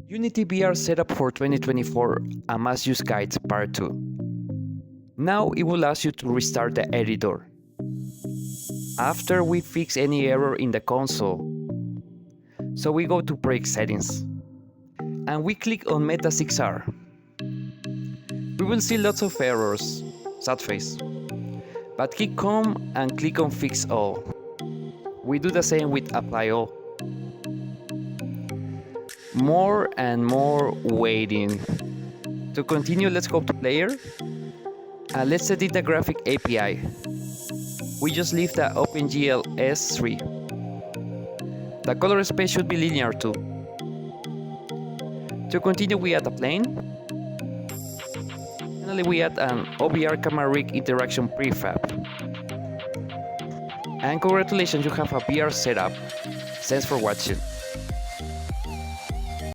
Unity VR setup for 2024 a must use guides part 2. Now it will ask you to restart the editor. After we fix any error in the console, so we go to project settings and we click on Meta XR. We will see lots of errors, sad face, but click Home and click on Fix All. We do the same with Apply All. More and more waiting. To continue, let's go to Player and let's edit the graphic API. We just leave the OpenGL S3. The color space should be linear too. To continue, we add a plane. Finally, we add an OBR camera rig interaction prefab. And congratulations, you have a VR setup. Thanks for watching.